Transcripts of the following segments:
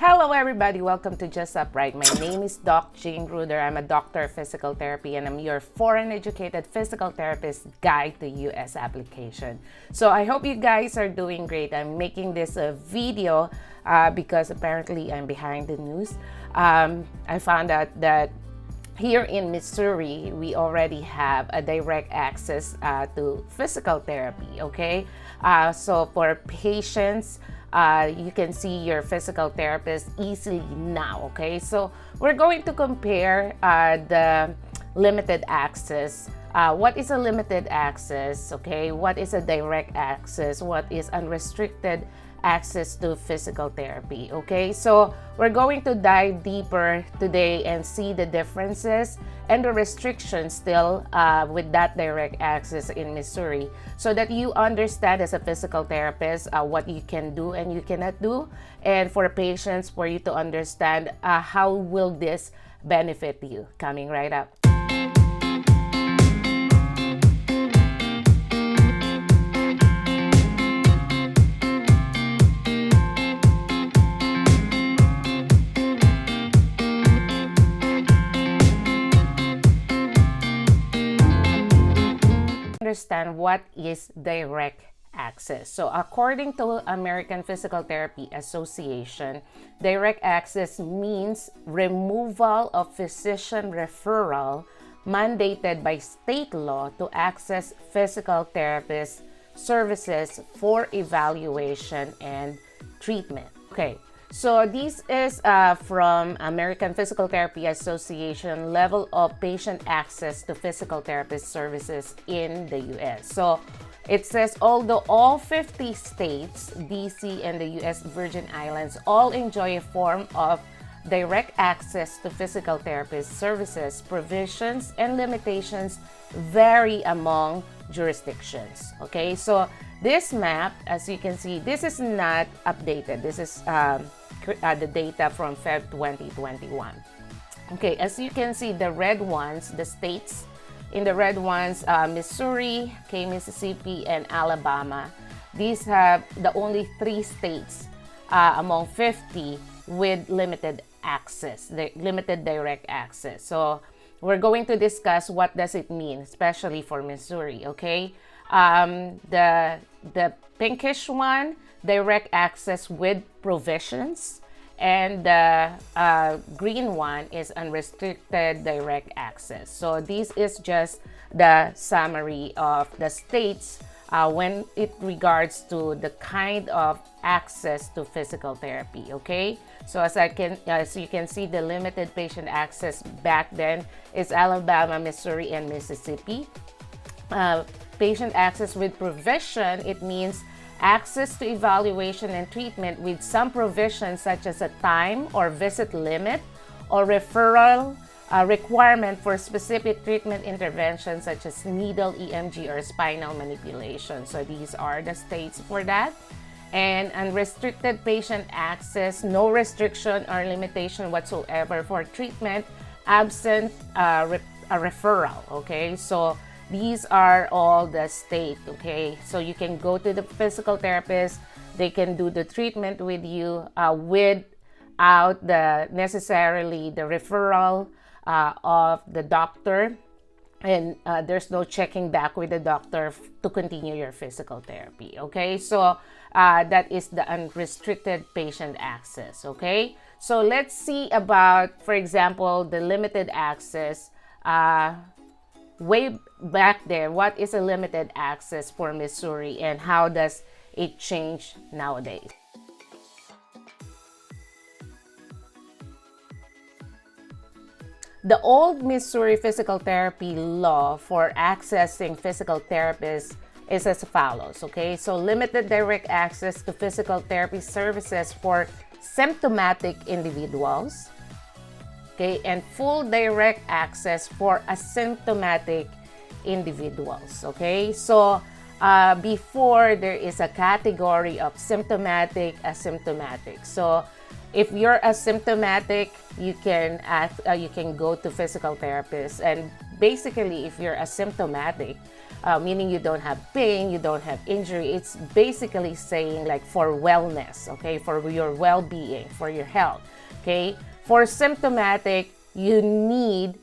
Hello everybody, welcome to Just Upright. My name is Doc Jane Ruder. I'm a doctor of physical therapy and I'm your foreign educated physical therapist guide to US application. So I hope you guys are doing great. I'm making this a video because apparently I'm behind the news. I found out that here in Missouri, we already have a direct access to physical therapy, okay? So for patients, you can see your physical therapist easily now, okay? So we're going to compare the limited access. What is a limited access, okay? What is a direct access? What is unrestricted access to physical therapy, okay? So we're going to dive deeper today and see the differences and the restrictions still with that direct access in Missouri so that you understand as a physical therapist what you can do and you cannot do, and for patients for you to understand how will this benefit you. Coming right up. Understand what is direct access. So according to American Physical Therapy Association, direct access means removal of physician referral mandated by state law to access physical therapist services for evaluation and treatment. Okay, so this is from American Physical Therapy Association level of patient access to physical therapist services in the US. So it says although all 50 states, DC, and the US Virgin Islands all enjoy a form of direct access to physical therapist services, provisions and limitations vary among jurisdictions. Okay, so this map, as you can see, this is not updated. This is the data from Feb 2021. Okay, as you can see, the red ones, the states in the red ones, Missouri, Mississippi, and Alabama. These have the only 3 states among 50 with limited access, the limited direct access. So we're going to discuss what does it mean, especially for Missouri, okay? The pinkish one, direct access with provisions, and the green one is unrestricted direct access. So this is just the summary of the states when it regards to the kind of access to physical therapy, okay? So as you can see, the limited patient access back then is Alabama, Missouri, and Mississippi. Patient access with provision, it means access to evaluation and treatment with some provisions such as a time or visit limit or referral requirement for specific treatment interventions such as needle, EMG, or spinal manipulation. So these are the states for that. And unrestricted patient access, no restriction or limitation whatsoever for treatment absent a referral, okay? So these are all the state, okay? So you can go to the physical therapist, they can do the treatment with you without necessarily the referral of the doctor, and there's no checking back with the doctor to continue your physical therapy, okay? So that is the unrestricted patient access, okay? So let's see about, for example, the limited access. Way back there, what is a limited access for Missouri and how does it change nowadays? The old Missouri physical therapy law for accessing physical therapists is as follows, okay? So limited direct access to physical therapy services for symptomatic individuals, okay, and full direct access for asymptomatic individuals, okay? So before, there is a category of symptomatic, asymptomatic. So if you're asymptomatic, you can go to physical therapists, and basically if you're asymptomatic, meaning you don't have pain, you don't have injury. It's basically saying like for wellness, okay, for your well-being, for your health, okay. For symptomatic, you need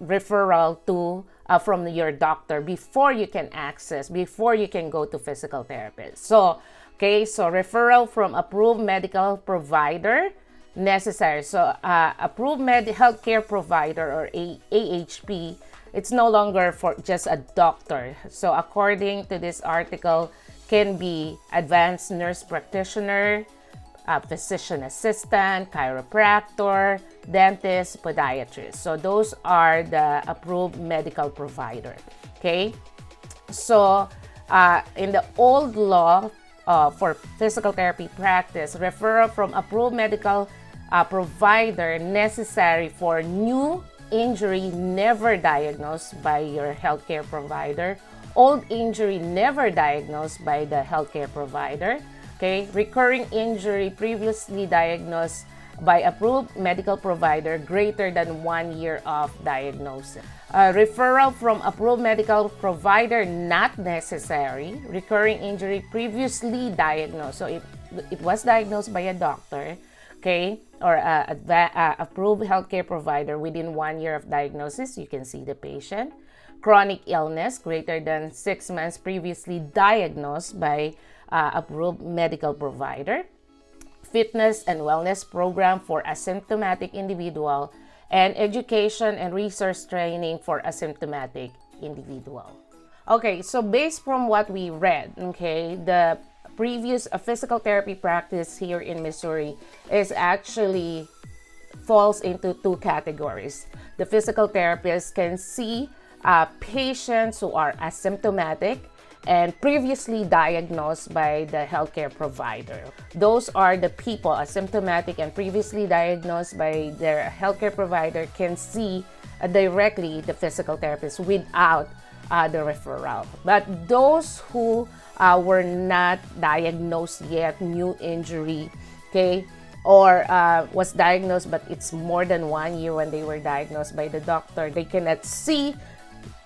referral to from your doctor before you can go to physical therapist. So, okay, so referral from approved medical provider necessary. So, approved healthcare provider or AHP, it's no longer for just a doctor. So, according to this article, can be advanced nurse practitioner, physician assistant, chiropractor, dentist, podiatrist. So those are the approved medical provider. Okay, so in the old law for physical therapy practice, referral from approved medical provider necessary for new injury never diagnosed by your healthcare provider, old injury never diagnosed by the healthcare provider. Okay, recurring injury previously diagnosed by approved medical provider greater than 1 year of diagnosis. Referral from approved medical provider not necessary. Recurring injury previously diagnosed. So it was diagnosed by a doctor, okay, or approved healthcare provider within 1 year of diagnosis. You can see the patient. Chronic illness greater than 6 months previously diagnosed by approved medical provider. Fitness and wellness program for asymptomatic individual, and education and research training for asymptomatic individual. Okay, so based from what we read, okay, the previous physical therapy practice here in Missouri is actually falls into two categories. The physical therapist can see patients who are asymptomatic and previously diagnosed by the healthcare provider. Those are the people asymptomatic and previously diagnosed by their healthcare provider can see directly the physical therapist without the referral. But those who were not diagnosed yet, new injury, okay, or was diagnosed but it's more than 1 year when they were diagnosed by the doctor, they cannot see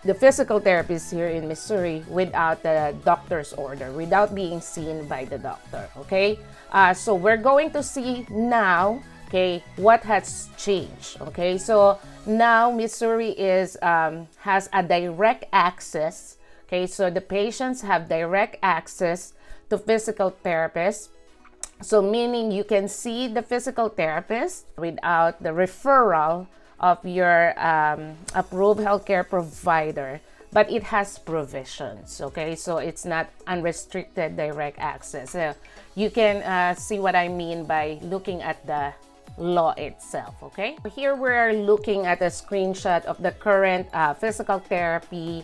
the physical therapist here in Missouri without the doctor's order, without being seen by the doctor, okay? So we're going to see now, okay, what has changed, okay? So now Missouri has a direct access, okay? So the patients have direct access to physical therapists. So meaning you can see the physical therapist without the referral of your approved healthcare provider, but it has provisions, okay? So it's not unrestricted direct access. So you can see what I mean by looking at the law itself, okay? Here we're looking at a screenshot of the current physical therapy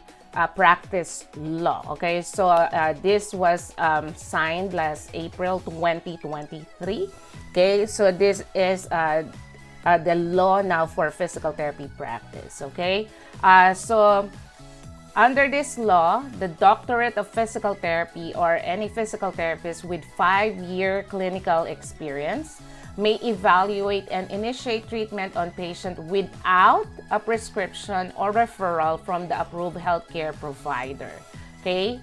practice law, okay? So this was signed last April 2023, okay? So this is the law now for physical therapy practice, okay? So under this law, the doctorate of physical therapy or any physical therapist with 5-year clinical experience may evaluate and initiate treatment on patient without a prescription or referral from the approved healthcare provider, okay?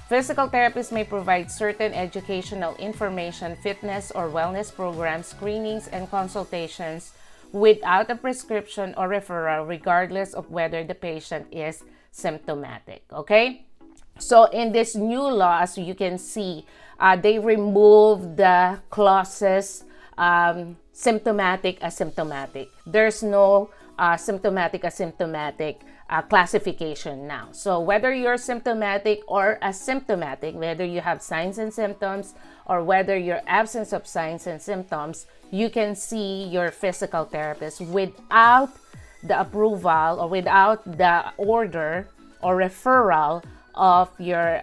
Physical therapists may provide certain educational information, fitness or wellness programs, screenings, and consultations without a prescription or referral, regardless of whether the patient is symptomatic, okay? So in this new law, as you can see, they removed the clauses symptomatic, asymptomatic. There's no symptomatic, asymptomatic classification now. So whether you're symptomatic or asymptomatic, whether you have signs and symptoms or whether you're absence of signs and symptoms, you can see your physical therapist without the approval or without the order or referral of your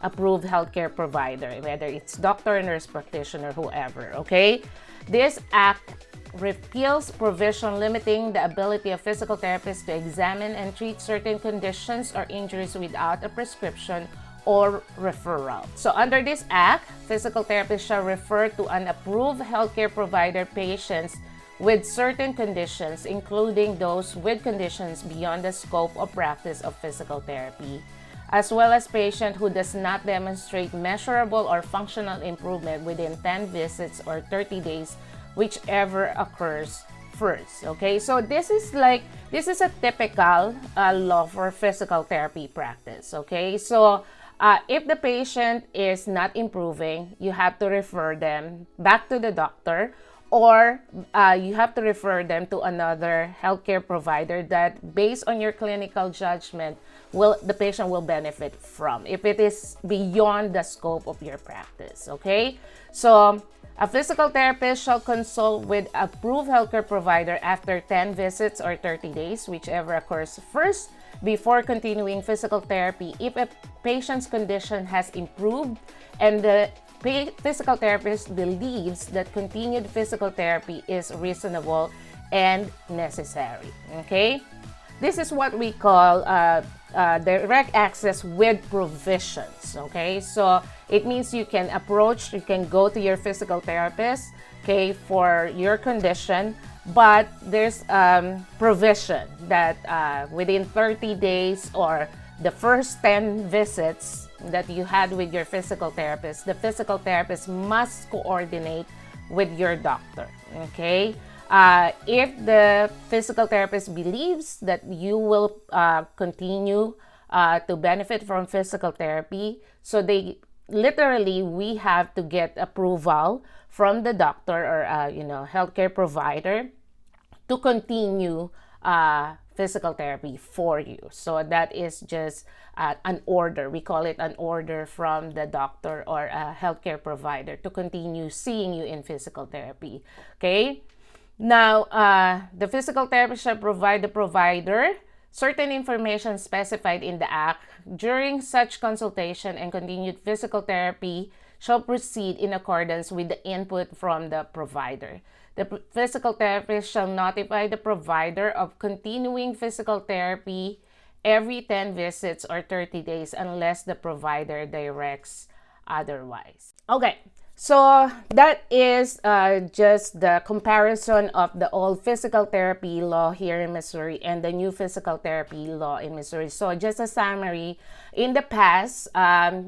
approved healthcare provider, whether it's doctor, nurse practitioner, whoever, okay? This act repeals provision limiting the ability of physical therapists to examine and treat certain conditions or injuries without a prescription or referral. So under this act, physical therapists shall refer to an approved healthcare provider patients with certain conditions, including those with conditions beyond the scope of practice of physical therapy, as well as patient who does not demonstrate measurable or functional improvement within 10 visits or 30 days, whichever occurs first. Okay, so this is a typical law for physical therapy practice. Okay, so if the patient is not improving, you have to refer them back to the doctor, or you have to refer them to another healthcare provider that, based on your clinical judgment, the patient will benefit from if it is beyond the scope of your practice. Okay, so a physical therapist shall consult with approved healthcare provider after 10 visits or 30 days, whichever occurs first, before continuing physical therapy if a patient's condition has improved and the physical therapist believes that continued physical therapy is reasonable and necessary. Okay? This is what we call direct access with provisions. Okay, so it means you can go to your physical therapist, okay, for your condition, but there's provision that within 30 days or the first 10 visits that you had with your physical therapist, the physical therapist must coordinate with your doctor. Okay. If the physical therapist believes that you will continue to benefit from physical therapy, so we have to get approval from the doctor or healthcare provider to continue physical therapy for you. So that is just an order. We call it an order from the doctor or a healthcare provider to continue seeing you in physical therapy. Okay. Now, the physical therapist shall provide the provider certain information specified in the Act. During such consultation and continued physical therapy shall proceed in accordance with the input from the provider. The physical therapist shall notify the provider of continuing physical therapy every 10 visits or 30 days unless the provider directs otherwise. Okay. So that is just the comparison of the old physical therapy law here in Missouri and the new physical therapy law in Missouri. So just a summary, in the past,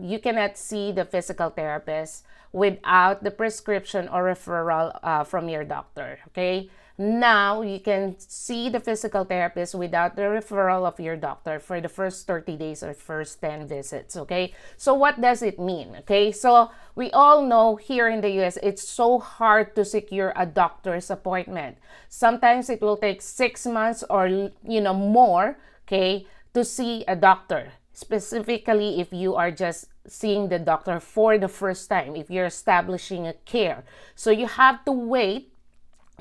you cannot see the physical therapist without the prescription or referral from your doctor. Okay. Now you can see the physical therapist without the referral of your doctor for the first 30 days or first 10 visits. Okay, so what does it mean? Okay, so we all know here in the US it's so hard to secure a doctor's appointment. Sometimes it will take 6 months or more, okay, to see a doctor, specifically if you are just seeing the doctor for the first time, if you're establishing a care. So you have to wait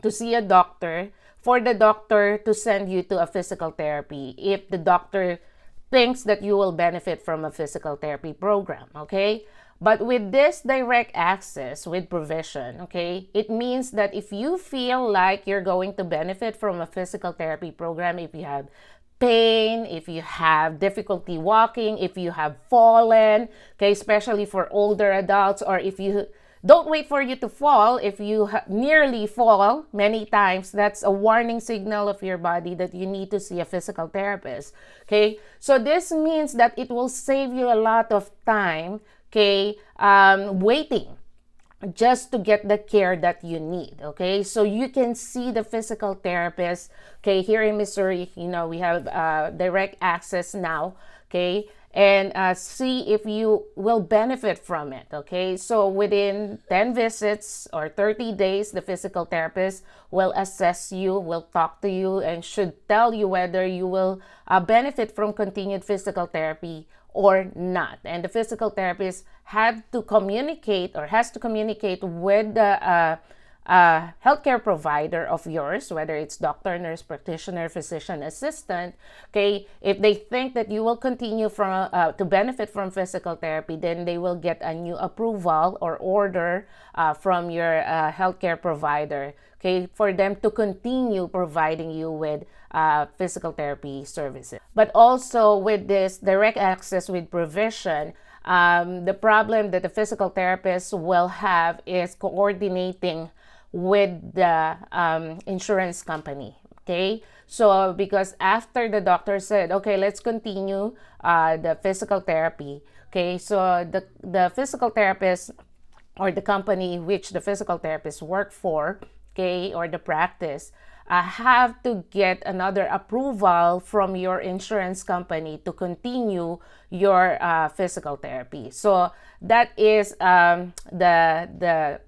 to see a doctor for the doctor to send you to a physical therapy if the doctor thinks that you will benefit from a physical therapy program. Okay, but with this direct access with provision, okay, it means that if you feel like you're going to benefit from a physical therapy program, if you have pain, if you have difficulty walking, if you have fallen, okay, especially for older adults, or if you don't wait for you to fall. If you nearly fall many times, that's a warning signal of your body that you need to see a physical therapist. Okay, so this means that it will save you a lot of time, okay, waiting just to get the care that you need. Okay, so you can see the physical therapist. Okay, here in Missouri, we have direct access now. Okay, and see if you will benefit from it. Okay, so within 10 visits or 30 days, the physical therapist will assess you, will talk to you, and should tell you whether you will benefit from continued physical therapy or not. And the physical therapist has to communicate with the healthcare provider of yours, whether it's doctor, nurse practitioner, physician assistant. Okay, if they think that you will continue to benefit from physical therapy, then they will get a new approval or order from your healthcare provider, okay, for them to continue providing you with physical therapy services. But also with this direct access with provision, the problem that the physical therapist will have is coordinating with the insurance company. Okay, so because after the doctor said, okay, let's continue the physical therapy. Okay, so the physical therapist or the company which the physical therapist work for, okay, or the practice, have to get another approval from your insurance company to continue your physical therapy. So that is the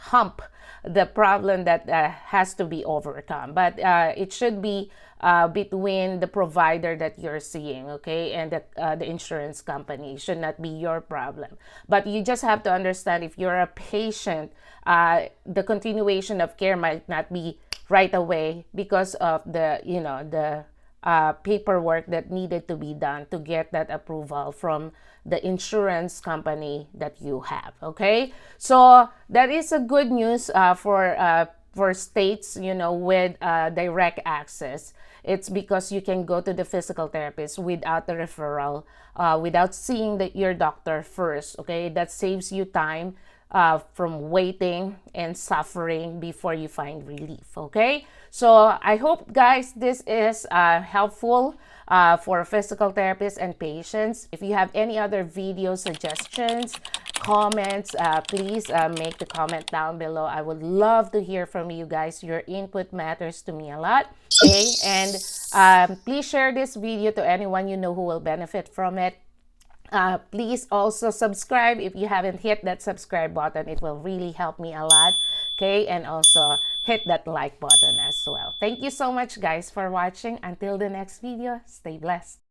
hump, the problem that has to be overcome. But it should be between the provider that you're seeing, okay, and the insurance company. It should not be your problem. But you just have to understand, if you're a patient, the continuation of care might not be right away because of the paperwork that needed to be done to get that approval from the insurance company that you have. Okay, so that is a good news for states, with direct access. It's because you can go to the physical therapist without the referral, without seeing your doctor first. Okay, that saves you time from waiting and suffering before you find relief. Okay, so I hope, guys, this is helpful for physical therapists and patients. If you have any other video suggestions, comments, please make the comment down below. I would love to hear from you guys. Your input matters to me a lot. Okay, and please share this video to anyone you know who will benefit from it. Please also subscribe if you haven't hit that subscribe button. It will really help me a lot. Okay, and also hit that like button as well. Thank you so much, guys, for watching. Until the next video, stay blessed.